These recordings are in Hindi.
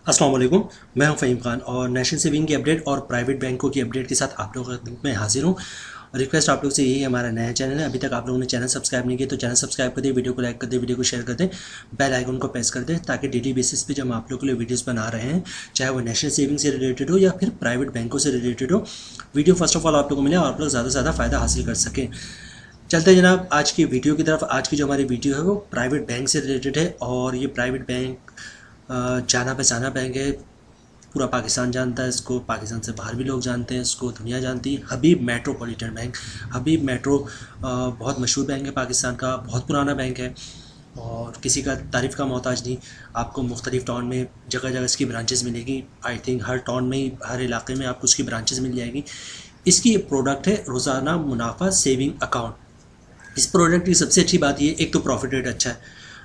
अस्सलाम वालेकुम। मैं हूं फ़हीम खान और नेशनल सेविंग की अपडेट और प्राइवेट बैंकों की अपडेट के साथ आप लोगों में हाजिर हूं। रिक्वेस्ट आप लोग से यही है, हमारा नया चैनल है, अभी तक आप लोगों ने चैनल सब्सक्राइब नहीं किया तो चैनल सब्सक्राइब कर दें, वीडियो को लाइक कर दें, वीडियो को शेयर कर दें, बेल आइकन को प्रेस कर दें ताकि डेली बेसिस पे जब हम आप लोगों के लिए वीडियोस बना रहे हैं, चाहे वो नेशनल सेविंग से रिलेटेड हो या फिर प्राइवेट बैंकों से रिलेटेड हो, वीडियो फर्स्ट ऑफ ऑल आप लोगों को मिले और आप लोग ज़्यादा से ज़्यादा फ़ायदा हासिल कर सकें। चलते हैं जनाब आज की वीडियो की तरफ। आज की जो हमारी वीडियो है वो प्राइवेट बैंक से रिलेटेड है और ये प्राइवेट बैंक जाना पहचाना बैंक है, पूरा पाकिस्तान जानता है इसको, पाकिस्तान से बाहर भी लोग जानते हैं इसको, दुनिया जानती है। हबीब मेट्रोपॉलिटन बैंक। हबीब मेट्रो बहुत मशहूर बैंक है पाकिस्तान का, बहुत पुराना बैंक है और किसी का तारीफ़ का मोहताज नहीं। आपको मुख्तलिफ़ टाउन में जगह जगह इसकी ब्रांचेस मिलेगी। आई थिंक हर टाउन में ही, हर इलाके में आपको उसकी ब्रांचेस मिल जाएगी। इसकी प्रोडक्ट है रोज़ाना मुनाफा सेविंग अकाउंट। इस प्रोडक्ट की सबसे अच्छी बात ये, एक तो प्रॉफिट रेट अच्छा है,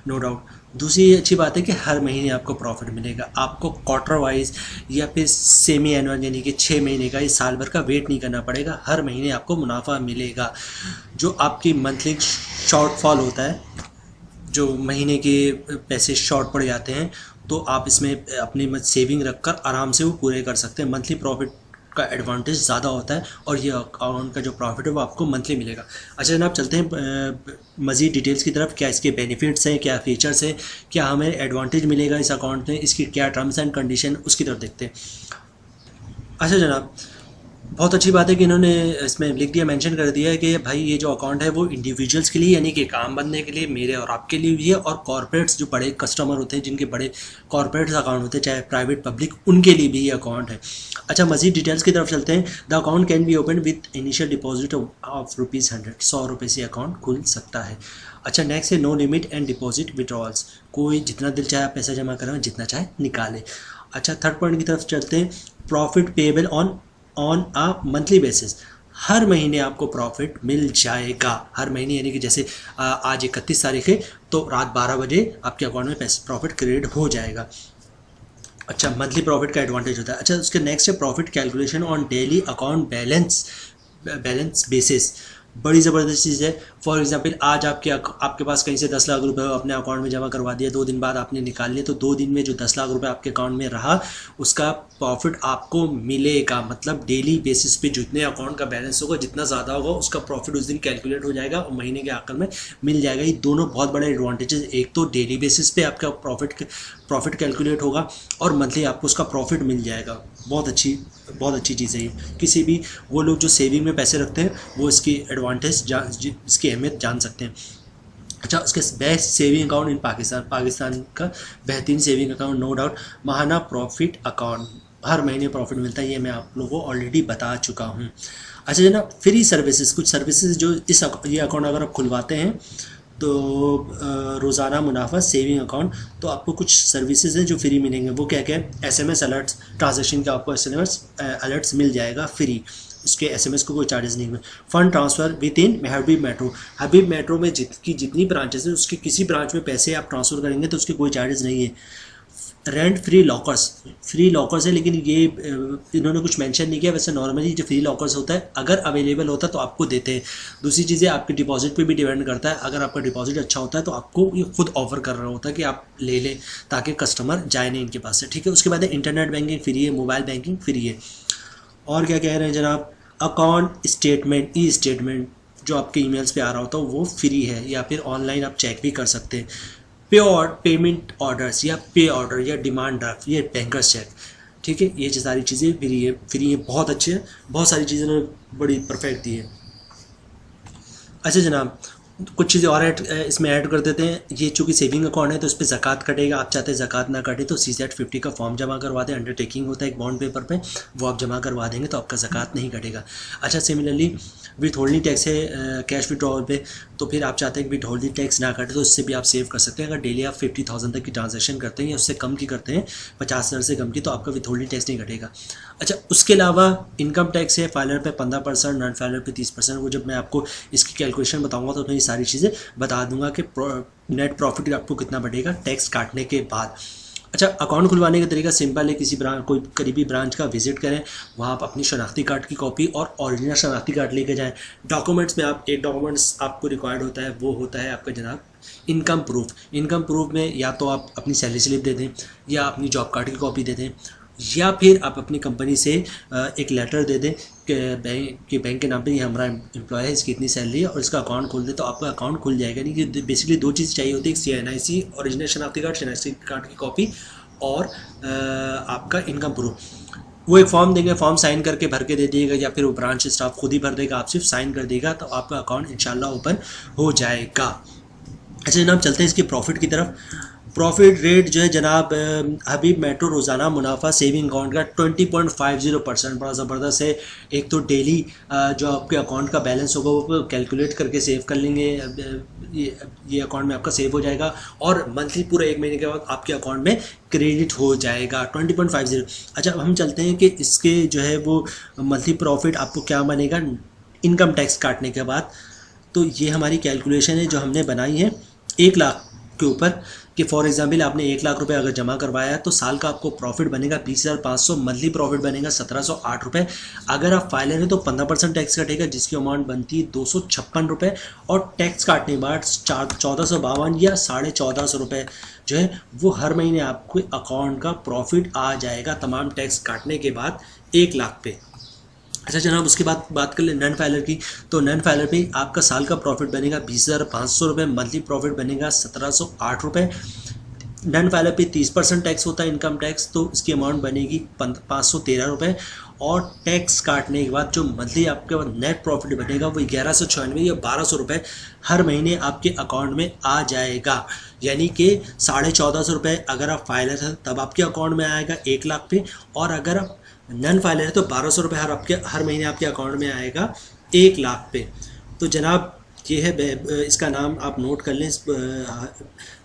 नो डाउट। दूसरी अच्छी बात है कि हर महीने आपको प्रॉफिट मिलेगा। आपको क्वार्टर वाइज या फिर सेमी एनुअल यानी कि 6 महीने का या साल भर का वेट नहीं करना पड़ेगा, हर महीने आपको मुनाफा मिलेगा। जो आपकी मंथली शॉर्टफॉल होता है, जो महीने के पैसे शॉर्ट पड़ जाते हैं, तो आप इसमें अपनी सेविंग रखकर आराम से वो पूरे कर सकते हैं। मंथली प्रॉफिट का एडवांटेज ज़्यादा होता है और ये अकाउंट का जो प्रॉफिट है वो आपको मंथली मिलेगा। अच्छा जनाब, चलते हैं मज़ीद डिटेल्स की तरफ। क्या इसके बेनिफिट्स हैं, क्या फ़ीचर्स हैं, क्या हमें एडवांटेज मिलेगा इस अकाउंट में, इसकी क्या टर्म्स एंड कंडीशन, उसकी तरफ देखते हैं। अच्छा जनाब, बहुत अच्छी बात है कि इन्होंने इसमें लिख दिया, मेंशन कर दिया है कि भाई ये जो अकाउंट है वो इंडिविजुअल्स के लिए यानी कि काम बनने के लिए, मेरे और आपके लिए भी है, और कॉर्पोरेट्स जो बड़े कस्टमर होते हैं, जिनके बड़े कॉर्पोरेट्स अकाउंट होते हैं, चाहे प्राइवेट पब्लिक, उनके लिए भी ये अकाउंट है। अच्छा, मज़ीद डिटेल्स की तरफ चलते हैं। The account can be open with initial deposit of ₹100। 100 रुपये से अकाउंट खुल सकता है। अच्छा, नेक्स्ट है no limit and deposit withdrawals. कोई जितना दिल चाहे आप पैसा जमा करें, जितना चाहे निकालें। अच्छा, थर्ड पॉइंट की तरफ चलते हैं। Profit payable on a monthly basis. हर महीने आपको प्रॉफिट मिल जाएगा। हर महीने यानी कि जैसे आज 31 तारीख है तो रात 12 बजे आपके अकाउंट में पैसे प्रॉफिट क्रेडिट हो जाएगा। अच्छा, मंथली प्रॉफिट का एडवांटेज होता है। अच्छा, उसके नेक्स्ट है profit calculation on daily account balance basis. बड़ी ज़बरदस्त चीज़ है। फॉर एग्जांपल, आज आपके पास कहीं से 10 लाख रुपए अपने अकाउंट में जमा करवा दिया, 2 दिन बाद आपने निकाल लिए, तो 2 दिन में जो 10 लाख रुपए आपके अकाउंट में रहा उसका प्रॉफिट आपको मिलेगा। मतलब डेली बेसिस पे जितने अकाउंट का बैलेंस होगा, जितना ज़्यादा होगा, उसका प्रॉफिट उस दिन कैलकुलेट हो जाएगा और महीने के आखिर में मिल जाएगा। ये दोनों बहुत बड़े एडवांटेजेस। एक तो डेली बेसिस पे आपका प्रॉफिट कैलकुलेट होगा और मंथली आपको उसका प्रॉफिट मिल जाएगा। बहुत अच्छी चीज़ है ये। किसी भी वो लोग जो सेविंग में पैसे रखते हैं वो इसकी एडवांटेज इसकी अहमियत जान सकते हैं। अच्छा, उसके best saving account in Pakistan का बेहतरीन सेविंग अकाउंट नो डाउट महाना प्रॉफिट अकाउंट। हर महीने प्रॉफिट मिलता है, ये मैं आप लोगों को ऑलरेडी बता चुका हूँ। अच्छा जनाब, फ्री सर्विसेज, कुछ सर्विसेज जो ये अकाउंट अगर आप खुलवाते हैं तो रोज़ाना मुनाफा सेविंग अकाउंट, तो आपको कुछ सर्विसेज हैं जो फ्री मिलेंगे। वो क्या क्या है? SMS अलर्ट्स, ट्रांजेक्शन का आपको SMS अलर्ट्स मिल जाएगा फ्री। उसके SMS को कोई चार्जेस नहीं है। Fund transfer with in Habib metro. Habib metro में जितनी ब्रांचेस हैं उसकी किसी ब्रांच में पैसे आप ट्रांसफ़र करेंगे तो उसके कोई चार्जेस नहीं है। रेंट फ्री लॉकर्स है, लेकिन ये इन्होंने कुछ मेंशन नहीं किया। वैसे नॉर्मली जो फ्री लॉकर्स होता है अगर अवेलेबल होता है तो आपको देते हैं। दूसरी चीज़ें आपके डिपॉजिट पे भी डिपेंड करता है। अगर आपका डिपॉजिट अच्छा होता है तो आपको ये खुद ऑफर कर रहा होता है कि आप ले लें ताकि कस्टमर जाए नहीं इनके पास से, ठीक है। उसके बाद इंटरनेट बैंकिंग फ्री है, मोबाइल बैंकिंग फ्री है। और क्या कह रहे हैं जनाब, अकाउंट स्टेटमेंट, ई स्टेटमेंट जो आपके ईमेल्स पे आ रहा होता है वो फ्री है, या फिर ऑनलाइन आप चेक भी कर सकते हैं। पेमेंट ऑर्डर्स या पे ऑर्डर या डिमांड ड्राफ्ट, ये बैंकर्स चेक, ठीक है। ये सारी चीज़ें फ्री है, बहुत अच्छे हैं। बहुत सारी चीज़ें उन्होंने बड़ी परफेक्ट दी है। अच्छा जनाब, कुछ चीज़ें और इसमें ऐड कर देते हैं। ये चूँकि सेविंग अकाउंट है तो इस पर ज़कात कटेगा। आप चाहते हैं ज़कात ना कटे तो CZ50 का फॉर्म जमा करवा दें। अंडरटेकिंग होता है एक बॉन्ड पेपर पे, वो आप जमा करवा देंगे तो आपका ज़कात नहीं कटेगा। अच्छा, सिमिलरली विथ होल्डिंग टैक्स है कैश विड्रॉल पे, तो फिर आप चाहते हैं कि विथ होल्डिंग टैक्स ना कटे तो इससे भी आप सेव कर सकते हैं। अगर डेली आप 50,000 तक की ट्रांजेक्शन करते हैं या उससे कम की करते हैं, 50,000 से कम की, तो आपका विथ होल्डिंग टैक्स नहीं कटेगा। अच्छा, उसके अलावा इनकम टैक्स है फाइलर पे 15%, नॉन फाइलर पे 30%। वो जब मैं आपको इसकी कैलकुलेशन बताऊँगा तो मैं ये सारी चीज़ें बता दूंगा कि नेट प्रॉफिट आपको कितना बढ़ेगा टैक्स काटने के बाद। अच्छा, अकाउंट खुलवाने का तरीका सिंपल है। किसी कोई करीबी ब्रांच का विजिट करें, वहाँ आप अपनी शनाख्ती कार्ड की कॉपी और ओरिजिनल शनाख्ती कार्ड लेके जाएं। डॉक्यूमेंट्स में आप एक डॉक्यूमेंट्स आपको रिक्वायर्ड होता है, वो होता है आपका जनाब इनकम प्रूफ में या तो आप अपनी सैलरी स्लिप दे दें, या अपनी जॉब कार्ड की कॉपी दे दें, या फिर आप अपनी कंपनी से एक लेटर दे दें कि बैंक के नाम पे ये हमारा एम्प्लॉय है, इसकी इतनी सैलरी है, और इसका अकाउंट खोल दे, तो आपका अकाउंट खुल जाएगा। नहीं कि बेसिकली 2 चीज़ चाहिए होती है, एक CNIC ओरिजिनल शनाख्ती कार्ड, शनाख्ती कार्ड की कॉपी, और आपका इनकम प्रूफ। वो एक फॉर्म देंगे, फॉर्म साइन करके भर के दे दिएगा, या फिर वो ब्रांच स्टाफ खुद ही भर देगा, आप सिर्फ साइन कर देगा, तो आपका अकाउंट इंशाल्लाह ओपन हो जाएगा। अच्छा जनाब, चलते हैं इसकी प्रॉफिट की तरफ। प्रॉफिट रेट जो है जनाब, हबीब मेट्रो रोज़ाना मुनाफा सेविंग अकाउंट का 20.50%, बड़ा ज़बरदस्त है। एक तो डेली जो आपके अकाउंट का बैलेंस होगा वो कैलकुलेट करके सेव कर लेंगे, ये अकाउंट में आपका सेव हो जाएगा, और मंथली पूरा 1 महीने के बाद आपके अकाउंट में क्रेडिट हो जाएगा 20.50। अच्छा हम चलते हैं कि इसके जो है वो मंथली प्रॉफिट आपको क्या बनेगा इनकम टैक्स काटने के बाद। तो ये हमारी कैलकुलेशन है जो हमने बनाई है 1 लाख के ऊपर, कि फॉर एग्जांपल आपने 1 लाख रुपए अगर जमा करवाया है तो साल का आपको प्रॉफिट बनेगा 20,500, मंथली प्रॉफिट बनेगा 1708 रुपये। अगर आप फाइलर हैं तो 15% टैक्स कटेगा, जिसकी अमाउंट बनती है 256 रुपये, और टैक्स काटने के बाद 1452 या 1450 रुपये जो है वो हर महीने आपको अकाउंट का प्रॉफिट आ जाएगा तमाम टैक्स काटने के बाद 1 लाख पे। अच्छा जनाब, उसके बाद बात कर ले नन फाइलर की। तो नन फाइलर पे आपका साल का प्रॉफिट बनेगा 20,500 रुपये, मंथली प्रॉफिट बनेगा 1708 रुपये। नन फाइलर पे 30% टैक्स होता है इनकम टैक्स, तो इसकी अमाउंट बनेगी 513 रुपये, और टैक्स काटने के बाद जो मंथली आपके पास नेट प्रॉफिट बनेगा वो 1196 या 1200 रुपये हर महीने आपके अकाउंट में आ जाएगा। यानी कि 1450 रुपये अगर आप फाइलर हैं तब आपके अकाउंट में आएगा 1 लाख पे, और अगर आप नन फाइलर है तो 1200 रुपये हर महीने आपके अकाउंट में आएगा 1 लाख पे। तो जनाब ये है, इसका नाम आप नोट कर लें,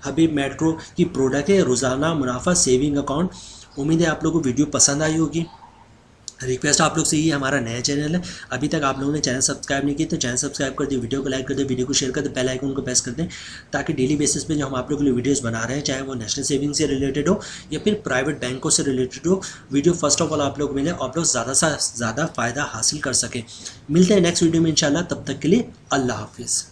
हबीब मेट्रो की प्रोडक्ट है रोज़ाना मुनाफा सेविंग अकाउंट। उम्मीद है आप लोगों को वीडियो पसंद आई होगी। रिक्वेस्ट आप लोग से ही, हमारा नया चैनल है, अभी तक आप लोगों ने चैनल सब्सक्राइब नहीं किया तो चैनल सब्सक्राइब कर दें, वीडियो को लाइक कर दें, वीडियो को शेयर कर दें, बेल आइकन को प्रेस कर दें, ताकि डेली बेसिस पे जो हम आप लोगों के लिए वीडियोस बना रहे हैं, चाहे वो नेशनल सेविंग से रिलेटेड हो या फिर प्राइवेट बैंकों से रिलेटेड हो, वीडियो फर्स्ट ऑफ ऑल आप लोग मिले, आप लोग ज़्यादा से ज़्यादा फ़ायदा हासिल कर सकें। मिलते हैं नेक्स्ट वीडियो में इंशाल्लाह, तब तक के लिए अल्लाह हाफिज़।